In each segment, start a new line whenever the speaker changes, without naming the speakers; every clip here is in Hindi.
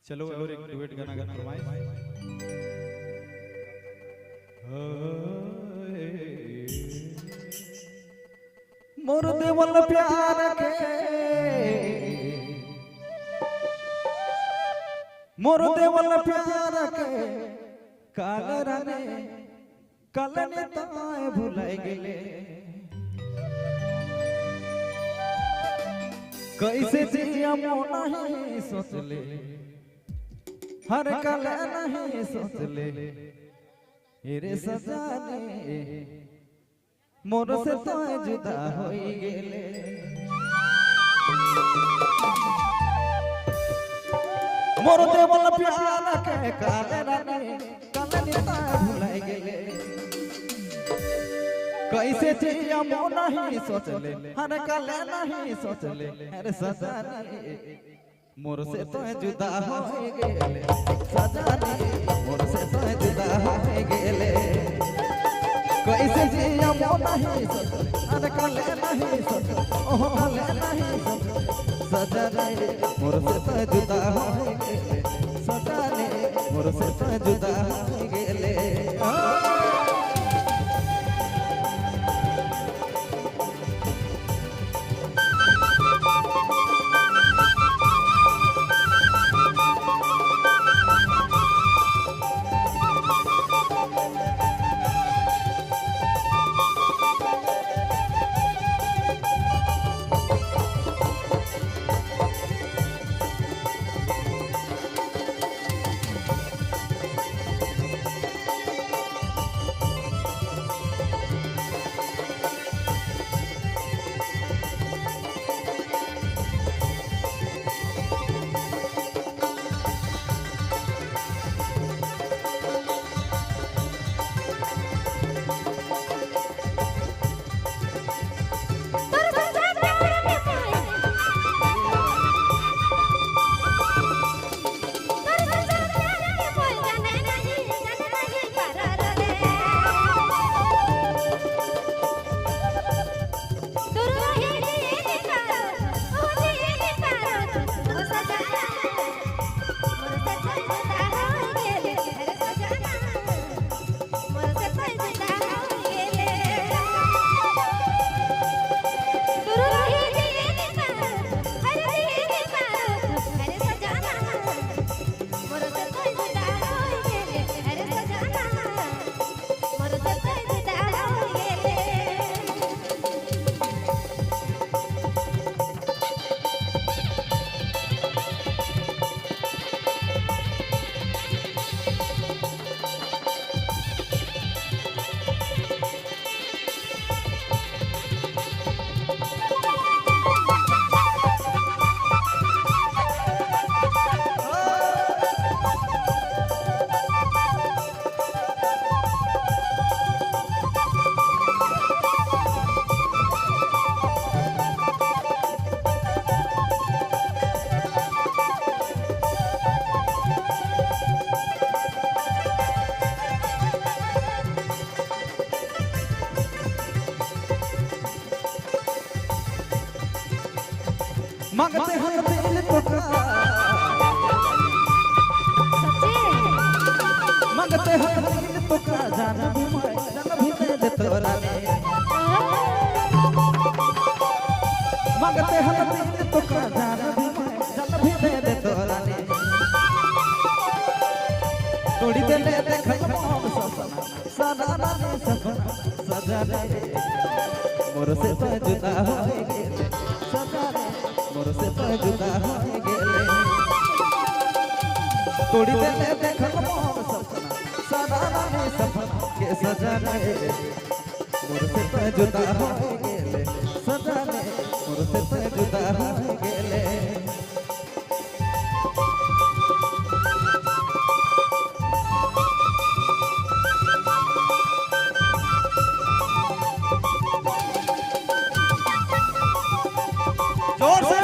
चलो और एक डुएट गाना गाना फरमाइश। मोर देवल प्यार के मोर देवल प्यार के काल राने कलने ताए भुलाए गेले कैसे जिया मोना ही सोचले हर कल नहीं सोचले रे सजाने मोर से तो जुदा होई गेले मोर देवल प्यार के काल राने कलने ताए भुलाए गेले कैसे जिया मोना ही सोचले हर कल नहीं सोचले रे सजाने मोर से तो जुदा हो गेले सजाने मोर से तो जुदा हो गेले कैसे जिया मोना ही सोचले अरे कले नहीं सोचले ओह कले नहीं सोचले सजाने मोर से तो जुदा हो गेले सजाने मोर से तो जुदा हो गेले मांगते हैं दिल तो मांगते हैं दिल तो जान भी दे तोरा ने मांगते हैं दिल तो जान भी दे तोरा ने तोड़ी दे ले देख सपना सदा ने सपना सजा ले मोर से तो जुदा हो गेले सजा ले मोर से तो जुदा हो गेले तोड़ी दे ले देख सपना सदा ने सपना के सजा ले मोर से तो जुदा हो गेले सजा ले मोर से तो जुदा हो गेले जोर से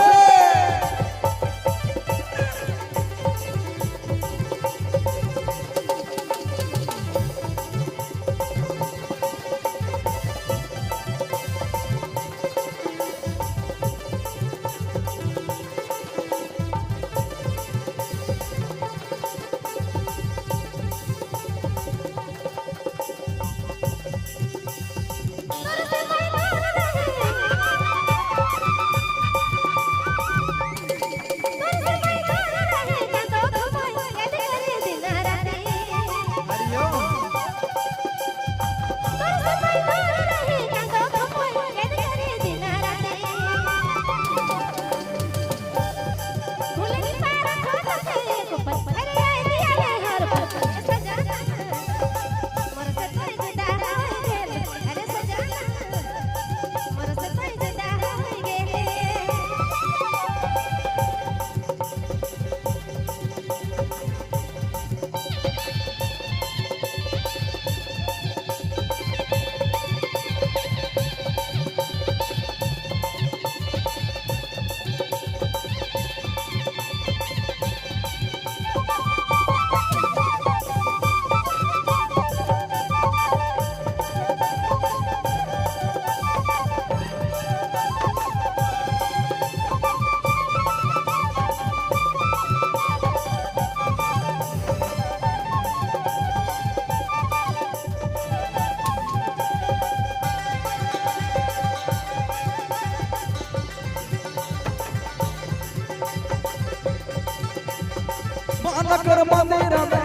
मान कर मंदिर में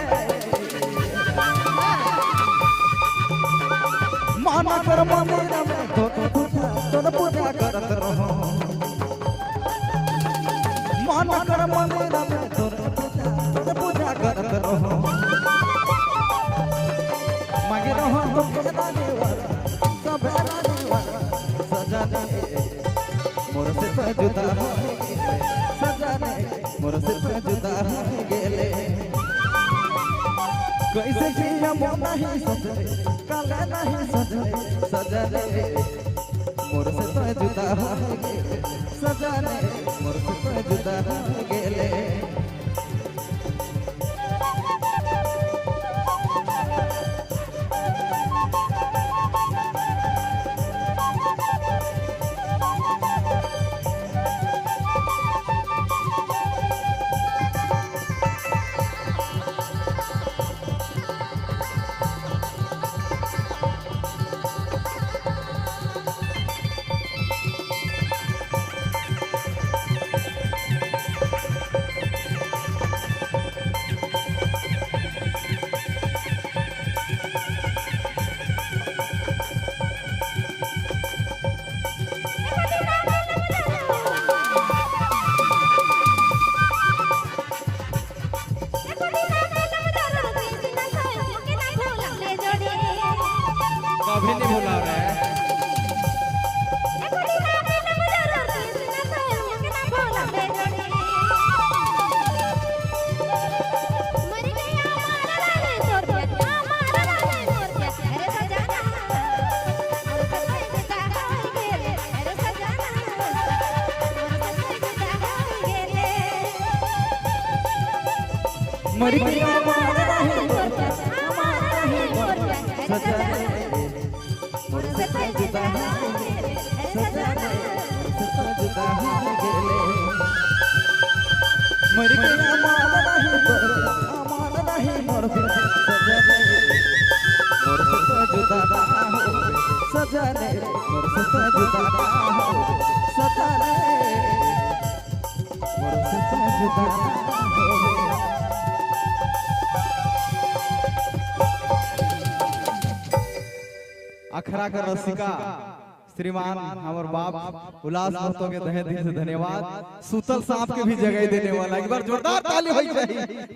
मान कर मंदिर में तोर पूजा करत रहो मान कर मंदिर में तोर पूजा करत रहो मांगे रहो तो केदा देवारा सब रानीवारा सजाने मोर से तो जुदा हो गेले सजाने मोर से तो जुदा हो गेले कैसे जिया मोर नहीं सजले काले नहीं सजले सजाने मोर से तो जुदा हो गेले सजाने मोर से तो जुदा हो गेले
कभी नहीं भूला रे
मर गया सजाने मोर से तो जुदा हो गेले सजाने मोर से तो जुदा हो गेले मर गया मान नहीं मोर सजाने मोर से तो जुदा हो सजाने मोर से तो जुदा हो सजाने मोर से तो जुदा हो अखरा कर रसिका श्रीमान हमार बाप उल्लास महतो के तहे दिल से धन्यवाद। सूतल सांप के भी जगह देने वाला एक बार जोरदार ताली होई चाहिए।